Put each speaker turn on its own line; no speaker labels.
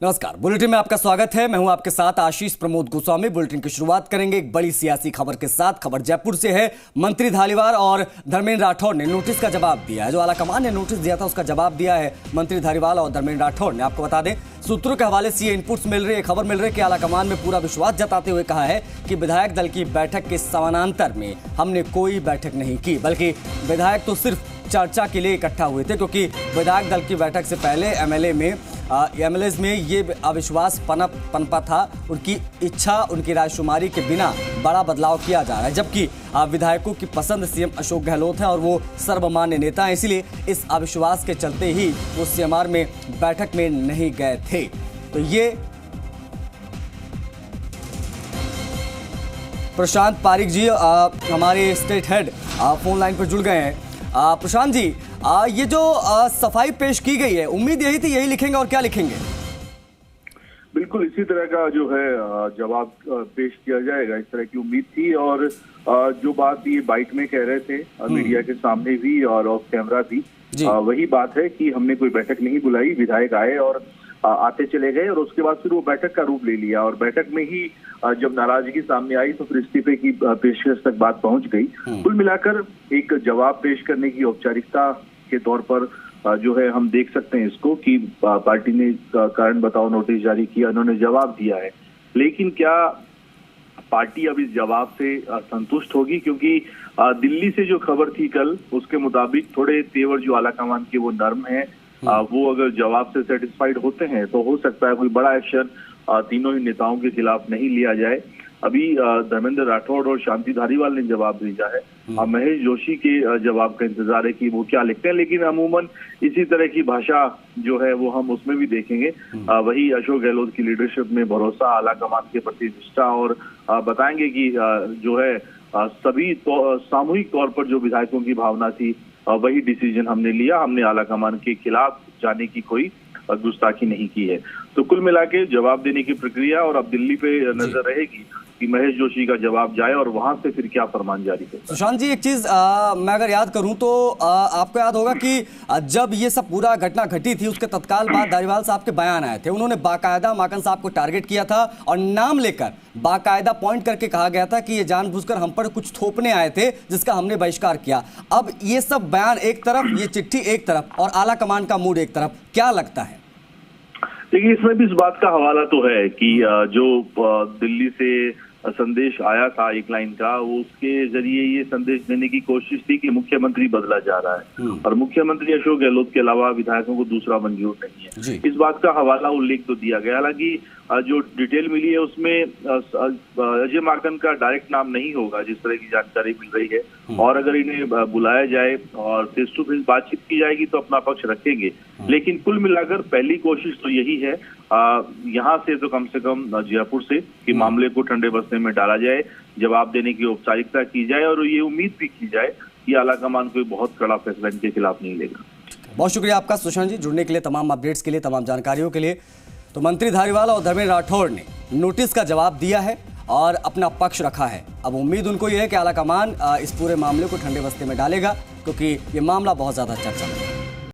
नमस्कार, बुलेटिन में आपका स्वागत है। मैं हूं आपके साथ आशीष प्रमोद गोस्वामी। बुलेटिन की शुरुआत करेंगे एक बड़ी सियासी खबर के साथ। खबर जयपुर से है। मंत्री धारीवाल और धर्मेंद्र राठौड़ ने नोटिस का जवाब दिया है। जो आलाकमान ने नोटिस दिया था उसका जवाब दिया है मंत्री धारीवाल और धर्मेंद्र राठौड़ ने। आपको बता दें, सूत्रों के हवाले से ये इनपुट्स मिल रही है, खबर मिल रही है कि आलाकमान में पूरा विश्वास जताते हुए कहा है कि विधायक दल की बैठक के समानांतर में हमने कोई बैठक नहीं की, बल्कि विधायक तो सिर्फ चर्चा के लिए इकट्ठा हुए थे, क्योंकि विधायक दल की बैठक से पहले एमएलएज में ये अविश्वास पनपा था। उनकी इच्छा, उनकी रायशुमारी के बिना बड़ा बदलाव किया जा रहा है, जबकि विधायकों की पसंद सीएम अशोक गहलोत है और वो सर्वमान्य नेता हैं। इसलिए इस अविश्वास के चलते ही वो सीएमआर में बैठक में नहीं गए थे। तो ये प्रशांत पारिक जी हमारे स्टेट हेड फोन लाइन पर जुड़ गए हैं। प्रशांत जी, ये जो सफाई पेश की गई है, उम्मीद यही थी यही लिखेंगे और क्या लिखेंगे?
बिल्कुल इसी तरह का जो है जवाब पेश किया जाएगा, इस तरह की उम्मीद थी। और जो बात ये बाइट में कह रहे थे मीडिया के सामने भी और ऑफ कैमरा भी, वही बात है कि हमने कोई बैठक नहीं बुलाई। विधायक आए और आते चले गए और उसके बाद फिर वो बैठक का रूप ले लिया और बैठक में ही जब नाराजगी सामने आई तो फिर इस्तीफे की पेशकश तक बात पहुंच गई। कुल मिलाकर एक जवाब पेश करने की औपचारिकता के तौर पर जो है हम देख सकते हैं इसको कि पार्टी ने कारण बताओ नोटिस जारी किया, उन्होंने जवाब दिया है। लेकिन क्या पार्टी अब इस जवाब से संतुष्ट होगी? क्योंकि दिल्ली से जो खबर थी कल, उसके मुताबिक थोड़े तेवर जो आलाकमान के वो नर्म है। वो अगर जवाब से सेटिस्फाइड होते हैं तो हो सकता है कोई बड़ा एक्शन तीनों ही नेताओं के खिलाफ नहीं लिया जाए। अभी धर्मेंद्र राठौड़ और शांति धारीवाल ने जवाब भेजा है। महेश जोशी के जवाब का इंतजार है कि वो क्या लिखते हैं, लेकिन अमूमन इसी तरह की भाषा जो है वो हम उसमें भी देखेंगे। वही अशोक गहलोत की लीडरशिप में भरोसा, आलाकमान के प्रति निष्ठा और बताएंगे कि जो है सभी सामूहिक तौर पर जो विधायकों की भावना थी वही डिसीजन हमने लिया। हमने आलाकमान के खिलाफ जाने की कोई गुस्ताखी नहीं की है। तो कुल मिला के जवाब देने की प्रक्रिया और अब दिल्ली पे नजर रहेगी कि महेश जोशी का जवाब जाए और वहां से फिर क्या फरमान जारी है।
सुशांत जी, एक चीज मैं अगर याद करूं तो आपको याद होगा कि जब ये सब पूरा घटना घटी थी उसके तत्काल बाद धारीवाल साहब के बयान आए थे। उन्होंने बाकायदा माकन साहब को टारगेट किया था और नाम लेकर बाकायदा पॉइंट करके कहा गया था कि ये जानबूझकर हम पर कुछ थोपने आए थे जिसका हमने बहिष्कार किया। अब ये सब बयान एक तरफ, ये चिट्ठी एक तरफ और आला कमान का मूड एक तरफ, क्या लगता है?
देखिए, इसमें भी इस बात का हवाला तो है कि जो दिल्ली से संदेश आया था एक लाइन का, वो उसके जरिए ये संदेश देने की कोशिश थी कि मुख्यमंत्री बदला जा रहा है और मुख्यमंत्री अशोक गहलोत के अलावा विधायकों को दूसरा मंजूर नहीं है। इस बात का हवाला उल्लेख तो दिया गया। हालांकि जो डिटेल मिली है उसमें अजय माकन का डायरेक्ट नाम नहीं होगा, जिस तरह की जानकारी मिल रही है। और अगर इन्हें बुलाया जाए और फेस टू फेस बातचीत की जाएगी तो अपना पक्ष रखेंगे। लेकिन कुल मिलाकर पहली कोशिश तो यही है यहाँ से तो कम से कम जयपुर से कि मामले को ठंडे बस्ते में डाला जाए, जवाब देने की औपचारिकता की जाए और ये उम्मीद भी की जाए कि आलाकमान कोई बहुत कड़ा फैसला इनके खिलाफ नहीं लेगा।
बहुत शुक्रिया आपका सुशांत जी, जुड़ने के लिए, तमाम अपडेट्स के लिए, तमाम जानकारियों के लिए। तो मंत्री धारीवाल और धर्मेंद्र राठौड़ ने नोटिस का जवाब दिया है और अपना पक्ष रखा है। अब उम्मीद उनको ये है कि आलाकमान इस पूरे मामले को ठंडे बस्ते में डालेगा, क्योंकि ये मामला बहुत ज्यादा चर्चा में है।